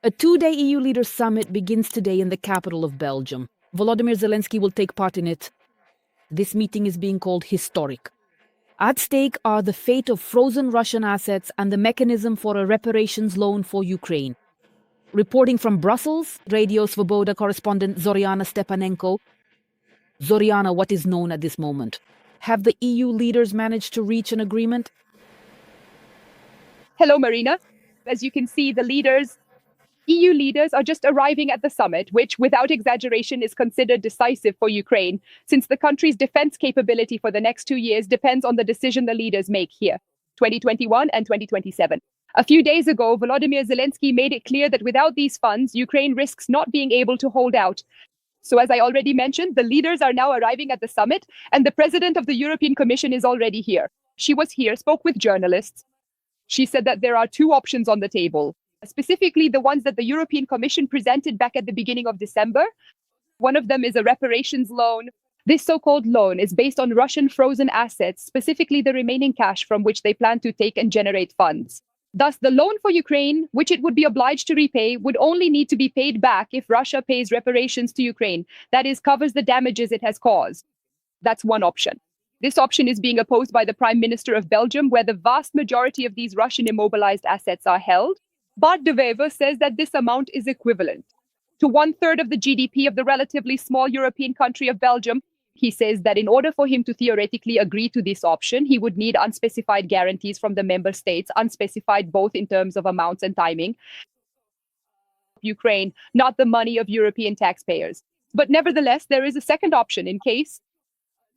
A two-day EU leaders summit begins today in the capital of Belgium. Volodymyr Zelensky will take part in it. This meeting is being called historic. At stake are the fate of frozen Russian assets and the mechanism for a reparations loan for Ukraine. Reporting from Brussels, Radio Svoboda correspondent Zoriana Stepanenko. Zoriana, what is known at this moment? Have the EU leaders managed to reach an agreement? Hello, Marina. As you can see, EU leaders are just arriving at the summit, which, without exaggeration, is considered decisive for Ukraine, since the country's defense capability for the next 2 years depends on the decision the leaders make here, 2021 and 2027. A few days ago, Volodymyr Zelensky made it clear that without these funds, Ukraine risks not being able to hold out. So as I already mentioned, the leaders are now arriving at the summit, and the president of the European Commission is already here. She was here, spoke with journalists. She said that there are two options on the table, specifically the ones that the European Commission presented back at the beginning of December. One of them is a reparations loan. This so-called loan is based on Russian frozen assets, specifically the remaining cash from which they plan to take and generate funds. Thus, the loan for Ukraine, which it would be obliged to repay, would only need to be paid back if Russia pays reparations to Ukraine, that is, covers the damages it has caused. That's one option. This option is being opposed by the Prime Minister of Belgium, where the vast majority of these Russian immobilized assets are held. Bart de Wever says that this amount is equivalent to 1/3 of the GDP of the relatively small European country of Belgium. He says that in order for him to theoretically agree to this option, he would need unspecified guarantees from the member states, unspecified both in terms of amounts and timing. Ukraine, not the money of European taxpayers. But nevertheless, there is a second option in case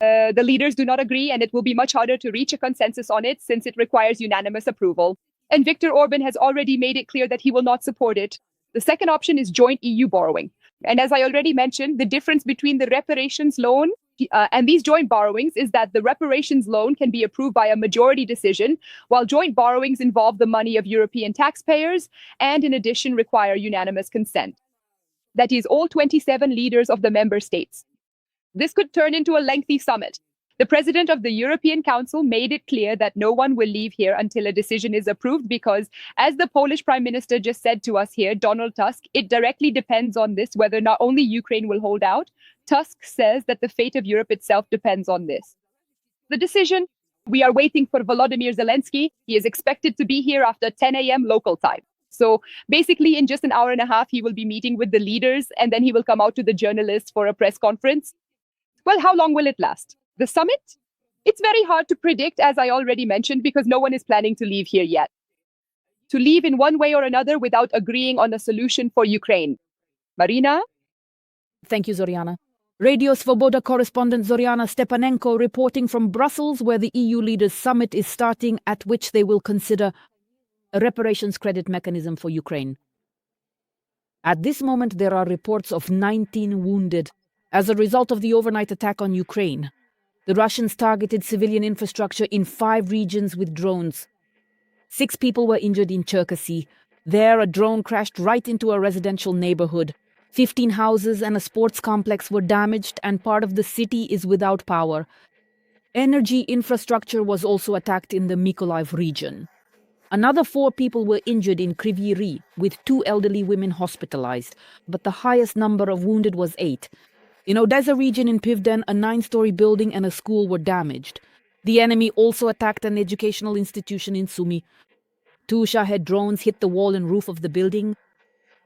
the leaders do not agree, and it will be much harder to reach a consensus on it since it requires unanimous approval. And Viktor Orban has already made it clear that he will not support it. The second option is joint EU borrowing. And as I already mentioned, the difference between the reparations loan and these joint borrowings is that the reparations loan can be approved by a majority decision, while joint borrowings involve the money of European taxpayers and in addition require unanimous consent. That is, all 27 leaders of the member states. This could turn into a lengthy summit. The president of the European Council made it clear that no one will leave here until a decision is approved because, as the Polish Prime Minister just said to us here, Donald Tusk, it directly depends on this whether not only Ukraine will hold out. Tusk says that the fate of Europe itself depends on this. The decision, we are waiting for Volodymyr Zelensky. He is expected to be here after 10 a.m. local time. So basically, in just an hour and a half, he will be meeting with the leaders, and then he will come out to the journalists for a press conference. Well, how long will it last? The summit? It's very hard to predict, as I already mentioned, because no one is planning to leave here yet. To leave in one way or another without agreeing on a solution for Ukraine. Marina? Thank you, Zoriana. Radio Svoboda correspondent Zoriana Stepanenko reporting from Brussels, where the EU leaders summit is starting, at which they will consider a reparations credit mechanism for Ukraine. At this moment, there are reports of 19 wounded as a result of the overnight attack on Ukraine. The Russians targeted civilian infrastructure in 5 regions with drones. 6 people were injured in Cherkasy. There, a drone crashed right into a residential neighborhood. 15 houses and a sports complex were damaged, and part of the city is without power. Energy infrastructure was also attacked in the Mykolaiv region. Another 4 people were injured in Kryvyi Rih, with 2 elderly women hospitalized, but the highest number of wounded was 8. In Odessa region in Pivden, a 9-story building and a school were damaged. The enemy also attacked an educational institution in Sumy. 2 Shahed drones hit the wall and roof of the building.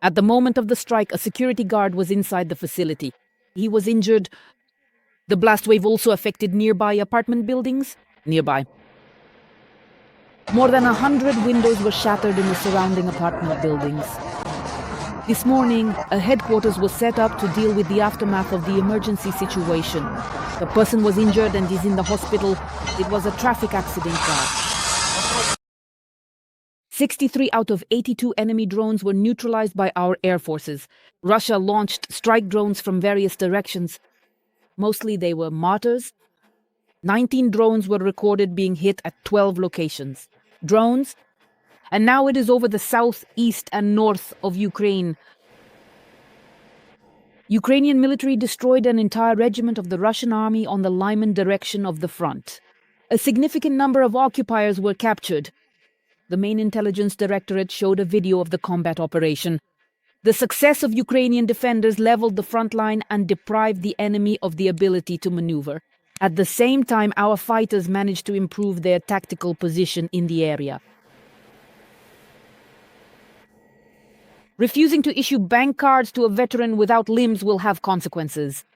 At the moment of the strike, a security guard was inside the facility. He was injured. The blast wave also affected nearby apartment buildings. More than 100 windows were shattered in the surrounding apartment buildings. This morning, a headquarters was set up to deal with the aftermath of the emergency situation. The person was injured and is in the hospital. It was a traffic accident. 63 out of 82 enemy drones were neutralized by our air forces. Russia launched strike drones from various directions. Mostly they were mortars. 19 drones were recorded being hit at 12 locations. Drones. And now it is over the south, east, and north of Ukraine. Ukrainian military destroyed an entire regiment of the Russian army on the Lyman direction of the front. A significant number of occupiers were captured. The main intelligence directorate showed a video of the combat operation. The success of Ukrainian defenders leveled the front line and deprived the enemy of the ability to maneuver. At the same time, our fighters managed to improve their tactical position in the area. Refusing to issue bank cards to a veteran without limbs will have consequences.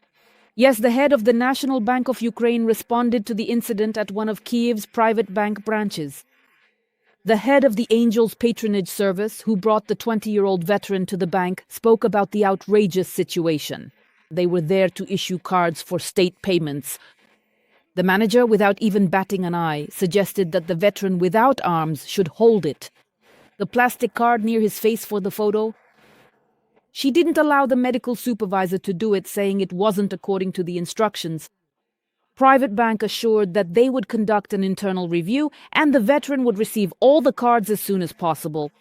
Yes, the head of the National Bank of Ukraine responded to the incident at one of Kyiv's private bank branches. The head of the Angels Patronage Service, who brought the 20-year-old veteran to the bank, spoke about the outrageous situation. They were there to issue cards for state payments. The manager, without even batting an eye, suggested that the veteran without arms should hold it. The plastic card near his face for the photo. She didn't allow the medical supervisor to do it, saying it wasn't according to the instructions. Private bank assured that they would conduct an internal review and the veteran would receive all the cards as soon as possible.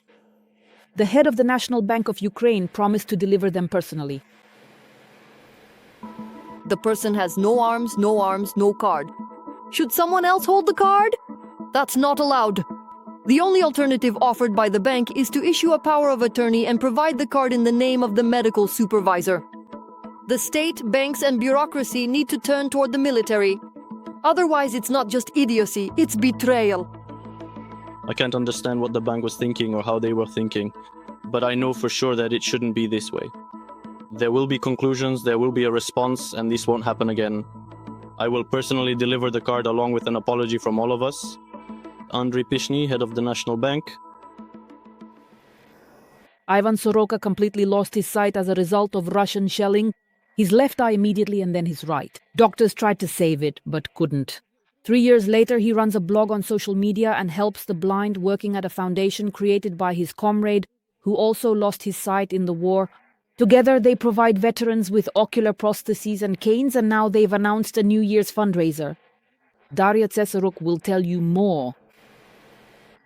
The head of the National Bank of Ukraine promised to deliver them personally. The person has no arms, no card. Should someone else hold the card? That's not allowed. The only alternative offered by the bank is to issue a power of attorney and provide the card in the name of the medical supervisor. The state, banks, and bureaucracy need to turn toward the military. Otherwise, it's not just idiocy, it's betrayal. I can't understand what the bank was thinking or how they were thinking, but I know for sure that it shouldn't be this way. There will be conclusions, there will be a response, and this won't happen again. I will personally deliver the card along with an apology from all of us. Andriy Pishny, head of the National Bank. Ivan Soroka completely lost his sight as a result of Russian shelling. His left eye immediately and then his right. Doctors tried to save it, but couldn't. 3 years later, he runs a blog on social media and helps the blind, working at a foundation created by his comrade, who also lost his sight in the war. Together, they provide veterans with ocular prostheses and canes, and now they've announced a New Year's fundraiser. Daria Cesaruk will tell you more.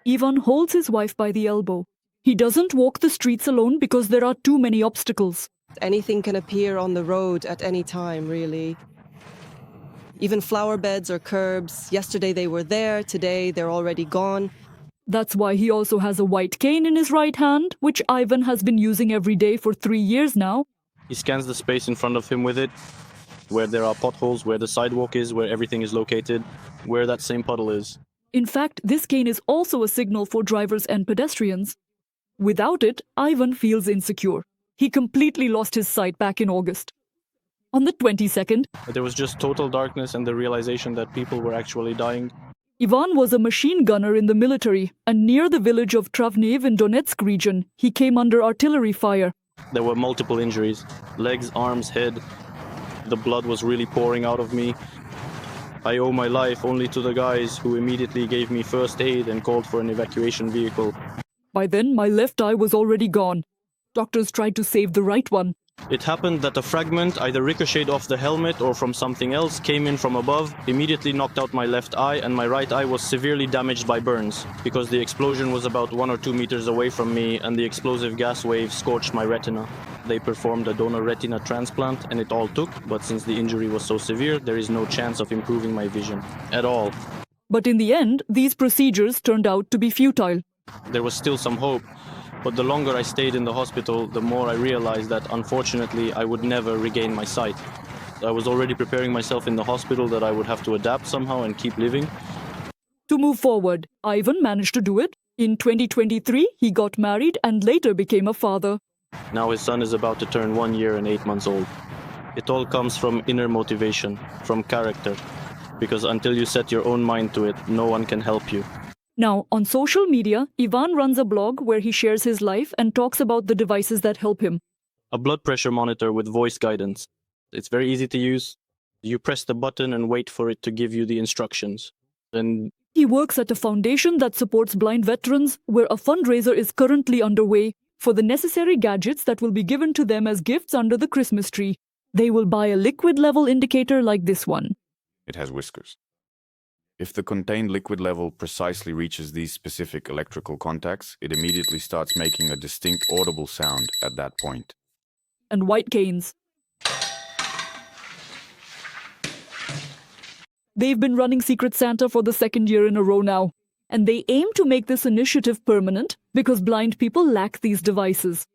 Ivan holds his wife by the elbow. He doesn't walk the streets alone because there are too many obstacles. Anything can appear on the road at any time, really. Even flower beds or curbs. Yesterday they were there, today they're already gone. That's why he also has a white cane in his right hand, which Ivan has been using every day for 3 years now. He scans the space in front of him with it, where there are potholes, where the sidewalk is, where everything is located, where that same puddle is. In fact, this cane is also a signal for drivers and pedestrians. Without it, Ivan feels insecure. He completely lost his sight back in August. On the 22nd, There was just total darkness and the realization that people were actually dying. Ivan was a machine gunner in the military, and near the village of Travnev in Donetsk region, he came under artillery fire. There were multiple injuries. Legs, arms, head. The blood was really pouring out of me. I owe my life only to the guys who immediately gave me first aid and called for an evacuation vehicle. By then, my left eye was already gone. Doctors tried to save the right one. It happened that a fragment, either ricocheted off the helmet or from something else, came in from above, immediately knocked out my left eye, and my right eye was severely damaged by burns, because the explosion was about 1 or 2 meters away from me, and the explosive gas wave scorched my retina. They performed a donor retina transplant, and it all took, but since the injury was so severe, there is no chance of improving my vision. At all. But in the end, these procedures turned out to be futile. There was still some hope, but the longer I stayed in the hospital, the more I realized that unfortunately I would never regain my sight. I was already preparing myself in the hospital that I would have to adapt somehow and keep living. To move forward, Ivan managed to do it. In 2023, he got married and later became a father. Now his son is about to turn 1 year and 8 months old. It all comes from inner motivation, from character, because until you set your own mind to it, no one can help you. Now, on social media, Ivan runs a blog where he shares his life and talks about the devices that help him. A blood pressure monitor with voice guidance. It's very easy to use. You press the button and wait for it to give you the instructions. And He works at a foundation that supports blind veterans, where a fundraiser is currently underway for the necessary gadgets that will be given to them as gifts under the Christmas tree. They will buy a liquid level indicator like this one. It has whiskers. If the contained liquid level precisely reaches these specific electrical contacts, it immediately starts making a distinct audible sound at that point. And white canes. They've been running Secret Santa for the 2nd year in a row now, and they aim to make this initiative permanent because blind people lack these devices.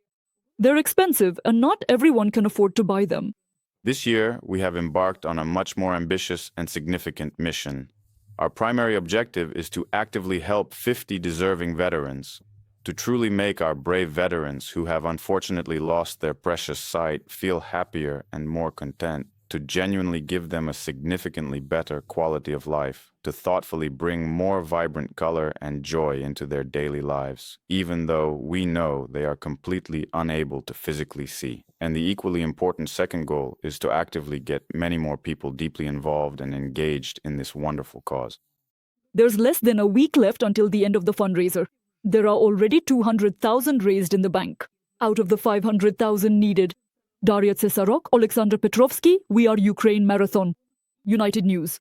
They're expensive, and not everyone can afford to buy them. This year, we have embarked on a much more ambitious and significant mission. Our primary objective is to actively help 50 deserving veterans, to truly make our brave veterans who have unfortunately lost their precious sight feel happier and more content, to genuinely give them a significantly better quality of life, to thoughtfully bring more vibrant color and joy into their daily lives, even though we know they are completely unable to physically see. And the equally important second goal is to actively get many more people deeply involved and engaged in this wonderful cause. There's less than a week left until the end of the fundraiser. There are already 200,000 raised in the bank, out of the 500,000 needed. Daria Cesarok, Alexander Petrovsky, We Are Ukraine Marathon. United News.